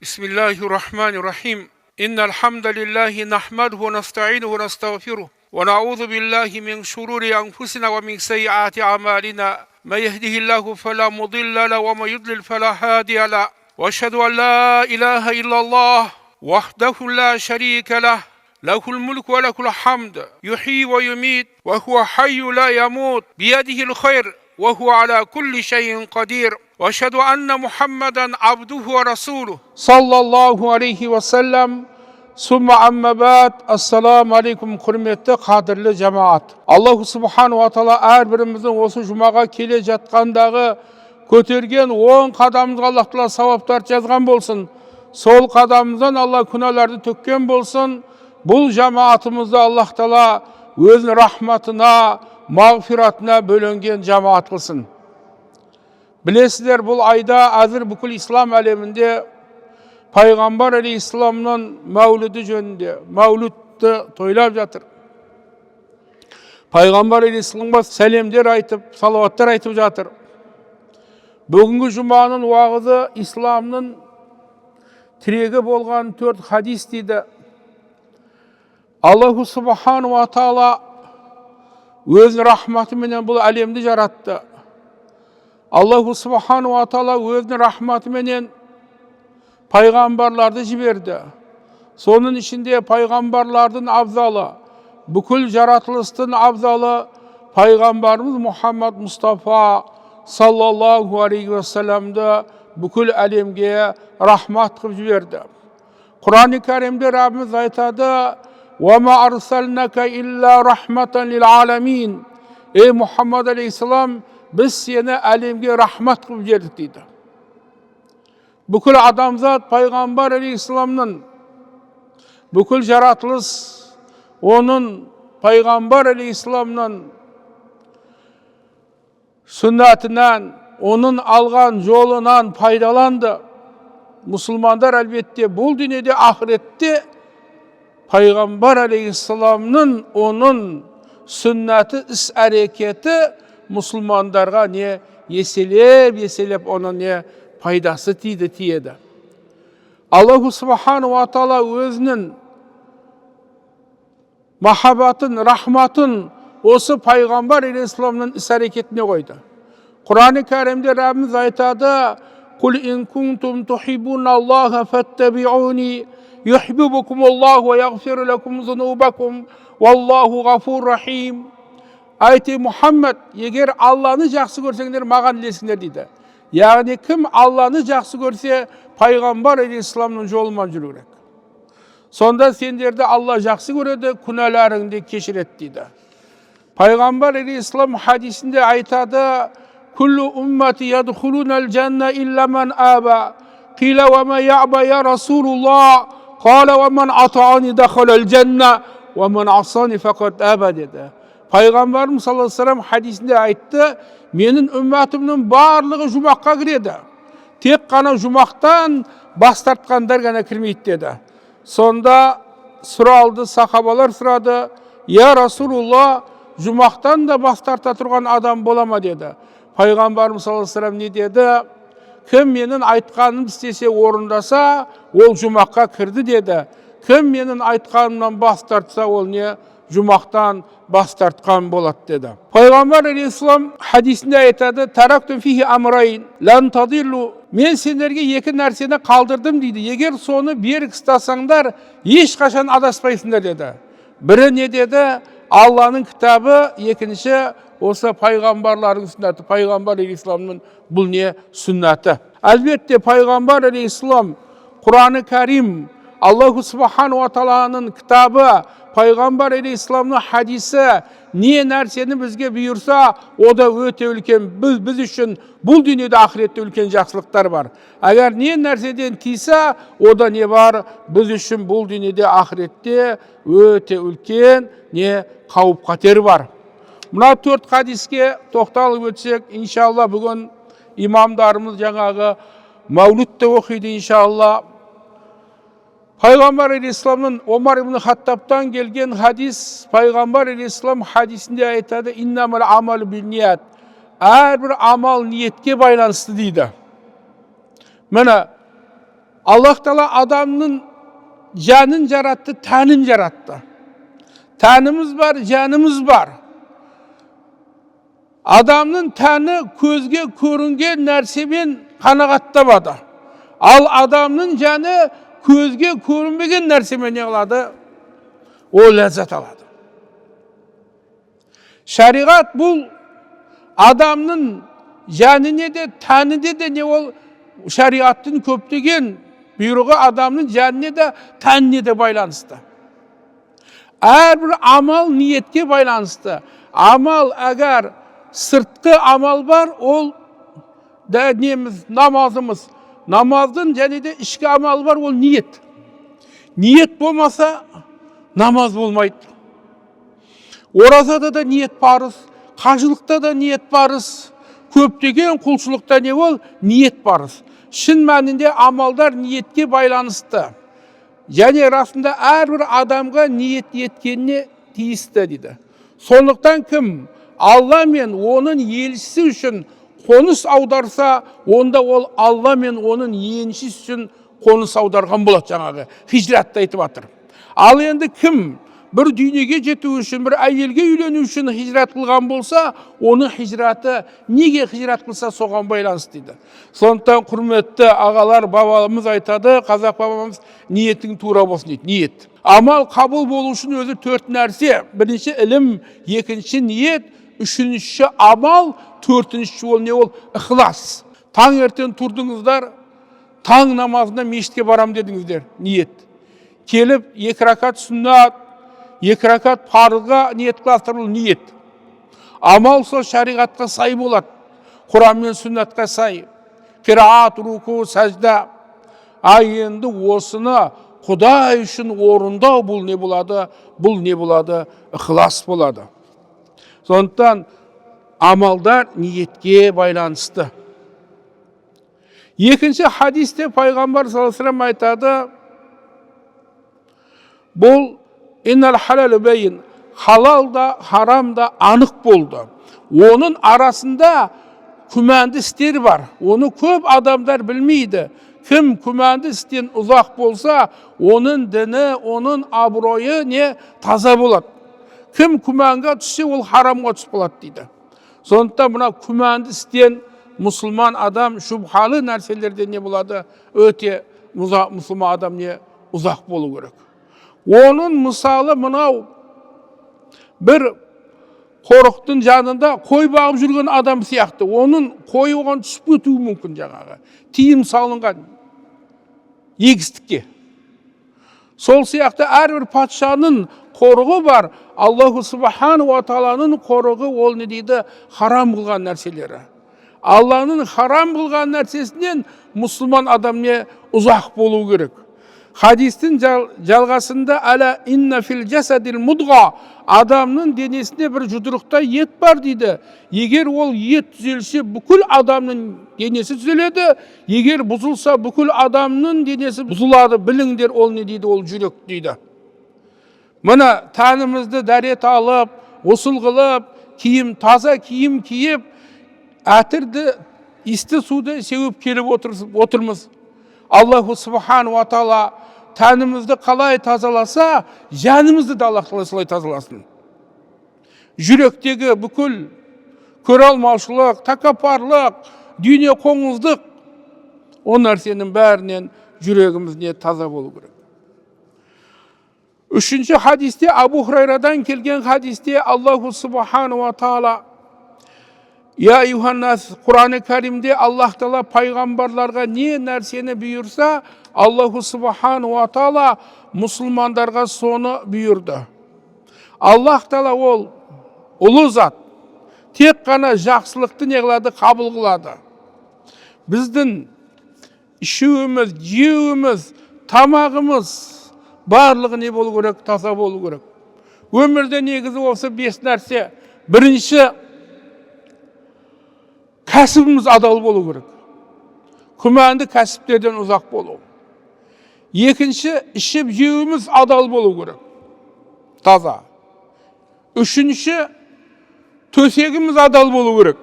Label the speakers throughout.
Speaker 1: Bismillahirrahmanirrahim. İnnel hamdelellahi nahmeduhu ve nestaînuhu ve nestağfiruh. Ve na'ûzu billahi min şurûri enfusina ve min seyyiâti a'mâlina. Men yehdihillahu felâ mudille lehu ve men yudlil felâ hâdiye lehu. Ve eşhedü en lâ ilâhe illallah vahdehu lâ şerîke leh. Lehul mulk ve lehul hamd. Yuhyi ve yumît ve huve hayyun lâ yemût. Biyedihil hayr ve huve alâ kulli şeyin kadir. Ve eşhedü enne Muhammeden abduhu ve rasuluh. Sallallahu aleyhi ve sellem. Sümme amme ba'd. Assalamu aleykum hürmetli kadirli cemaat. Allah subhanahu wa ta'ala her birimizin осы жұмаға келе жатқандағы көтерген 10 қадамымызға Allah Taala сауаптар жазған болсын. Сол қадамымыздан Allah күнәларды төккен болсын. Бұл жамаатымызды Allah Taala өзінің рахматына, мағфиратына бөленген жамаат қылсын. Білесіздер, бұл айда әзір бүкіл ислам әлемінде Пайғамбар алейхиссаламның мәуліді жөнінде, мәулітті тойлап жатыр. Пайғамбар алейхиссаламға сәлемдер айтып, салауаттар айтып жатыр. Бүгінгі жұманың уағызы исламның тірегі болған 4 хадис дейді. Аллаху субхану ва таала өзінің рахматыменен бұл әлемді жаратты. Аллаху субхану ва таала өзінің рахматыменен пайғамбарларды жіберді. Соның ішінде пайғамбарлардың абзалы, бүкіл жаратылыстың абзалы пайғамбарымыз Мұхаммад Мұстафа саллаллаху алейхи ва салламды бүкіл әлемге рахмат қылып жіберді. Құран-ы Кәрімде Раббымыз айтады: وَمَا أَرْسَلْنَكَ إِلَّا رَحْمَةً لِلْعَالَمِينَ. Ey Muhammed Aleyhisselam, biz seni әлемге рахмат қылып жібердік дейді. Бүкіл адамзат Пайғамбар Алейхиссаламның, бүкіл жаратылыс оның Пайғамбар Алейхиссаламның сүннәтінен, оның алған жолынан пайдаланды. Мұсылмандар әлбетте бұл дүниеде, ақыретте Пайғамбар Алейхиссаламның оның сүннәті, іс әрекеті мұсылмандарға не еселеп оның не пайдасы тиеді. Аллаху субхану ва таала өзінің махаббатын, рахматын осы Пайғамбар алейхиссаламның іс әрекетіне қойды. Құран-ы Кәрімде Раббымыз айтады: "Құл ин кунтум тухиббуналлаха фаттабиуни юхиббукумуллаху ва яғфир лакум зунубакум валлаху ғафур рахим." Айты Мұхаммед, егер Алланы жақсы көрсеңдер, маған ілесіңдер дейді. Яғни кім Алланы жақсы көрсе, Пайғамбар алейхиссаламның жолымен жүру керек. Сонда сендерді Алла жақсы көреді, күнәларыңды кешіреді дейді. Пайғамбар алейхиссалам хадисінде айтады: "Күллу уммати ядхулунал жанна илля ман аба. Қила ва ма я'ба я Расулуллах. Қала ва ман атаани дахалал жанна ва ман асани фақат аба" деді. Пайғамбарым саллаллаху алейхи ва саллям хадисінде айтты: менің үмматымның барлығы жұмаққа кіреді. Тек қана жұмақтан бас тартқандар ғана кірмейді деді. Сонда сұралды, сахабалар сұрады: "Я Расулулла, жұмақтан да бас тарта тұрған адам бола ма?" деді. Пайғамбарым саллаллаху алейхи ва саллям не деді? Кім менің айтқанымды істесе, орындаса, ол жұмаққа кірді деді. Кім менің айтқанымнан бас тартса, ол не жұмақтан бас тартқан болады деді. Пайғамбар алейхиссалам хадисінде айтады: "Тарактум фихи амрайн лан тадиллу." Мен сендерге 2 нәрсені қалдырдым дейді. Егер соны берік ұстасаңдар, ешқашан адаспайсыңдар деді. Бірі не деді? Алланың кітабы, екінші осы пайғамбарлардың сүннәті. Пайғамбар алейхиссаламның бұл не сүннәті. Әлбетте Пайғамбар алейхиссалам, Құран-ы Кәрим, Аллаху субхану ва тааланың кітабы, Пайғамбар алейхиссаламның хадисі не нәрсені бізге бұйырса, о да өте үлкен, біз үшін бұл дүниеде, ақыретте үлкен жақсылықтар бар. Әгер не нәрседен тисе, о да не бар? Біз үшін бұл дүниеде, ақыретте өте үлкен не қауіп қатер бар. Мына 4 хадиске тоқталып өтсек, иншалла бүгін имамдарымыз жаңағы мәулітті оқиды иншалла. Пайғамбар алейхиссаламның Омар ибн Хаттабтан келген хадис, Пайғамбар алейхиссалам хадисінде айтады: "Иннамал амалу бинният." Әрбір амал ниетке байланысты дейді. Міне Allah Teala adamın canın yarattı, tanın yarattı. Tanımız var, canımız var. Adamın tanı közge körüngen nersemen kanagatlamadı. Al adamın canı közge körünmegen nersemen yığıladı. O lezzet aladı. Şariat bu adamın canını de tanıdı da ne ol şariatın köptegen buyruğu adamın canını da tanıdı da baylanıştı. Her bir amal niyetke baylanıştı. Amal eğer sırtkı amal var, ol da neyimiz, namazımız. Namazın және de işki amal var, ol niyet. Niyet olmasa namaz olmaydı. Orazada da niyet barız, қажылықта da niyet barız, köptegen kulçulukta ne ol? Niyet barız. Şın мәнінде amallar niyetke baylanıştı. Және расында her bir adamga niyet yetkеніне тиісті дейді. Сондықтан кім Allah мен onun елшісі үшін қоныс аударса, онда ол Allah мен onun еншісі үшін қоныс аударған болады жаңағы. Хижратта айтып жатыр. Ал енді кім bir dünyege жету үшін, bir әйелге үйлену үшін хижрат қылған болса, оның хижраты неге хижрат қылса соған байланысты дейді. Сондықтан құрметті ағалар, бабамыз айтады, қазақ бабамыз ниетің тура болсын дейді. Ниет. Амал қабыл болу үшін өзі 4 нәрсе. Бірінші ілім, екінші ниет, үшінші амал, төртінші ол не ол? Ихлас. Таң ертең тұрдыңыздар, таң намазына мешітке барам дедіңіздер. Ниет. Келіп 2 ракат сүннат, 2 ракат парызға ниет қыластыру ниет. Амал сол шариғатқа сай болады. Құран мен сүннатқа сай. Қираат, руку, сәжда. Енді осыны Құдай үшін орындау бұл не болады? Бұл не болады? Ихлас болады. Сондықтан амалдар ниетке байланысты. Екінші хадисте пайғамбар саллаллаху алейхи ва саллям айтады, бұл иннал халал бейн, халал да харам да анық болды. Оның арасында күмәнді істер бар. Оны көп адамдар білмейді. Кім күмәнді істен ұзақ болса, оның діні, оның абыройы не таза болады. Кім күмәнге түссе, ол харамға түсіп болады дейді. Сондықтан мына күмәнді істен мұсылман адам шубхалы нәрселерден не болады? Өте мұсылман адам не ұзақ болу керек. Оның мысалы мынау бір қорықтың жанында қой бағып жүрген адам сияқты. Оның қойы оған түсіп кетуі мүмкін жаңағы. Тиым салынған егістікке. Сол сияқты әрбір патшаның қорығы бар. Аллаху субхану ва тааланың қорығы ол не дейді? Харам қылған нәрселері. Алланың харам қылған нәрсесінен мұсылман адам не ұзақ болу керек. Хадистің жалғасында әла инна фил жасадил мудға, адамның денесінде бір жұдырықта ет бар дейді. Егер ол ет түзелсе, бүкіл адамның денесі түзеледі. Егер бұзылса, бүкіл адамның денесі бұзылады. Біліңдер, ол не дейді? Ол жүрек дейді. Мына тәнімізді дәрет алып, ғұсыл қылып, киім, таза киім киіп, әтірді, исті суды сеуіп келіп отырмыз. Аллаху субхану ва таала тәнімізді қалай тазаласа, жанымызды да Аллах Тағала солай тазаласын. Жүректегі бүкіл көре алмаушылық, тәкаппарлық, дүние қоңыздық, о нәрсенің бәрінен жүрегімізде таза болу керек. Үшінші хадисте, Абу Хурайрадан келген хадисте Аллаху субхану ва таала Я Юханнас, Құран-ы Кәрімде Аллах Тағала пайғамбарларға не нәрсені бұйырса, Аллаху субхану ва таала мұсылмандарға соны бұйырды. Аллах Тағала ол ұлы зат, тек қана жақсылықты не қылады? Қабыл қылады. Біздің ішуіміз, жеуіміз, тамағымыз барлығы не болу керек? Таза болу керек. Өмірде негізі осы 5 нәрсе. Бірінші, кәсібіміз адал болу керек. Күмәнді кәсіптерден ұзақ болу. Екінші, ішіп жеуіміз адал болу керек. Таза. Үшінші, төсегіміз адал болу керек.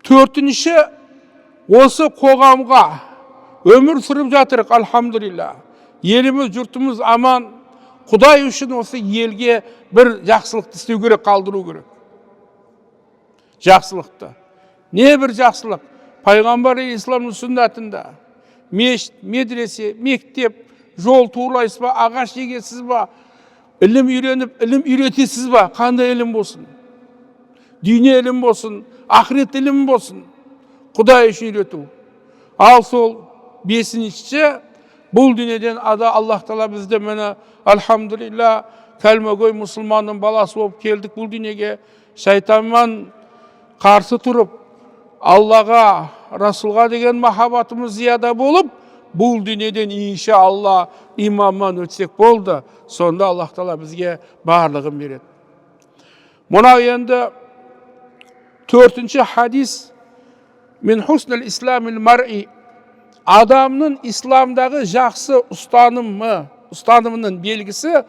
Speaker 1: Төртінші, осы қоғамға, Ömür sürüp жатырық, alhamdulillah. Еліміз, жұртымыз аман. Құдай үшін осы елге бір жақсылықты істеу керек, қалдыру керек. Жақсылықты. Не бір жақсылық? Пайғамбар исламның сүннатында мешіт, медресе, мектеп, жол турлайсыз ба, ағаш егесіз ба, ілім үйреніп, ілім үйретесіз ба, қандай ілім болсын? Дүние ілім болсын, ақырет ілім болсын. Құдай үшін үйрету. Ал сол бесіншісі, бұл дүниеден Аллах Тағала бізді мені, алхамдулилля, кәлмегөй мұсылманның баласы болып келдік бұл дүниеге. Шайтаннан қарсы тұрып, Аллаға, Расулға деген махаббатымыз зияда болып, бұл дүниеден иншалла иманнан өтсек болды. Сонда Аллах Тағала бізге барлығын береді. Мұна енді төртінші хадис, min husnul islamil mar'i, адамның исламдағы жақсы ұстанымының белгісі,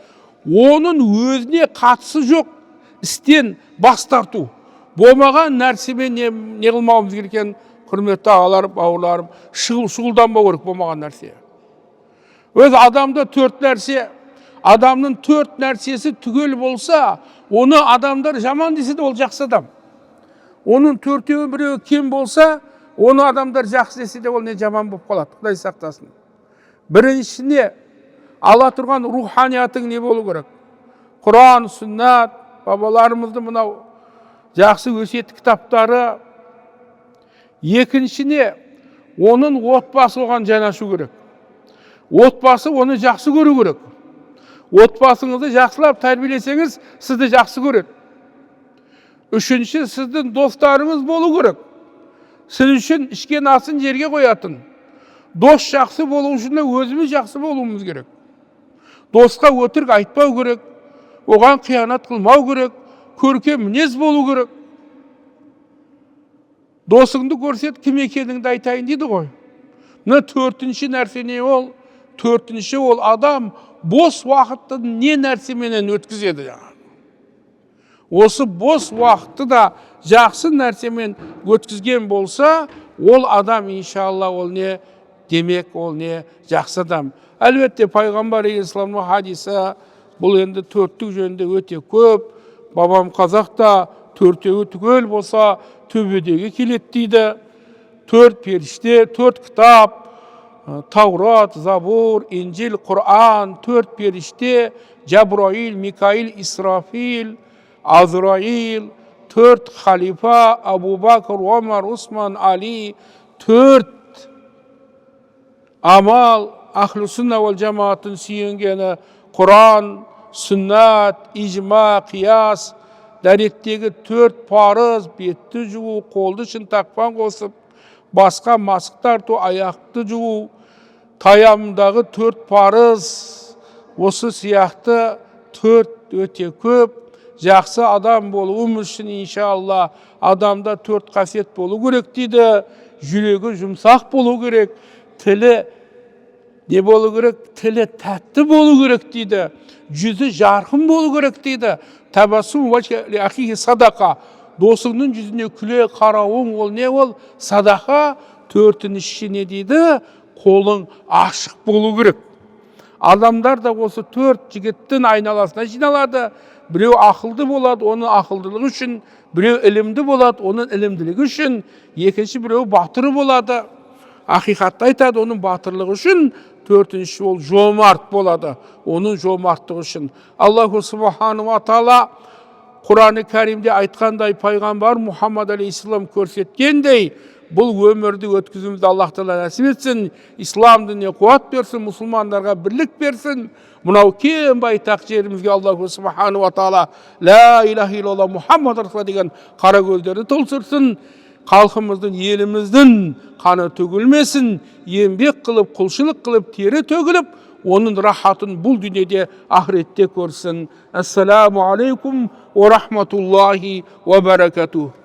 Speaker 1: оның өзіне қатысы жоқ істен бас тарту. Болмаған нәрсемен не қылмауымыз керек екен, құрметті ағаларым, бауырларым, шұғылданбау керек болмаған нәрсе. Өз адамда төрт нәрсе, адамның төрт нәрсесі түгел болса, оны адамдар жаман десе де ол жақсы адам. Оның төртеуі біреуі кем болса, оны адамдар жақсы десе де ол не жаман болып қалады. Құдай сақтасын. Біріншісіне ала тұрған руханиятың не болу керек? Құран, сүннат, бабаларымызды мынау жақсы өсиет кітаптары. Екіншісіне оның отбасы оған жанашу керек. Отбасы оны жақсы көру керек. Отбасыңызды жақсылап тәрбиелесеңіз, сізді жақсы көреді. Үшінші, сіздің достарыңыз болу керек. Сіз үшін ішкен асын жерге қоятын. Дос жақсы болу үшін өзіміз жақсы болуымыз керек. Досқа өтірік айтпау керек, оған қиянат қылмау керек, көркем мінез болу керек. Досыңды көрсет, кім екеніңді айтайын дейді ғой. Мына төртінші нәрсе не ол? Төртінші ол адам бос уақытты не нәрсеменен өткізеді. Осы бос уақытты да жақсы нәрсемен өткізген болса, ол адам иншалла ол не демек, ол не жақсы адам. Әлбетте пайғамбар исламның хадисі бұл енді төрттік жөнінде өте көп. Бабам қазақта төртеуі түгел болса төбедегі келеді дейді. Төрт періште, төрт кітап, Таурат, Забур, Инжил, Құран, төрт періште, Жабраил, Микаил, Исрафил, Азраил, төрт халифа, Абу Бакр, Омар, Усман, Али, төрт амал, Ахлу сүнна вал жамаатын сүйенгені Құран, сүннат, ижма, қияс, дәреттегі төрт парыз, бетті жуу, қолды шынтақпан қосып, басқа масық тарту, аяқты жуу, таямдағы төрт парыз, осы сияқты төрт өте көп. Жақсы адам болуымыз үшін иншалла адамда төрт қасиет болу керек дейді. Жүрегі жұмсақ болу керек, тілі не болу керек? Тілі тәтті болу керек дейді. Жүзі жарқын болу керек дейді. Табассум вачхи ахихи садақа. Досыңның жүзіне күле қарауың ол не ол? Садақа. Төртінші не дейді? Қолың ашық болу керек. Адамдар да осы төрт жігіттің айналасына жиналады. Біреу ақылды болады, оның ақылдылығы үшін, біреу ілімді болады, оның ілімділігі үшін, екінші біреу батыры болады, ақиқатты айтады, оның батырлығы үшін, төртінші ол жомарт болады, оның жомарттығы үшін. Аллаху субхану ва таала Құран-ы Кәрімде айтқандай, пайғамбар Мұхаммад алейхиссалам көрсеткендей, бұл өмірді өткізуімізді Аллах Тағала нәсіп етсін, ислам дініне қуат берсін, мұсылмандарға бірлік берсін. Мынау кең байтақ жерімізге Аллаху субхану ва таала ла илаха илlallah Мұхаммад расулаллах деген қара көздерді толтырсын. Халқымыздың, еліміздің қаны төгілмесін, еңбек қылып, құлшылық қылып, тері төгіліп, оның рахатын бұл дүниеде, ахиретте көрсін. Ассаламу алейкум ва рахматуллахи ва баракатух.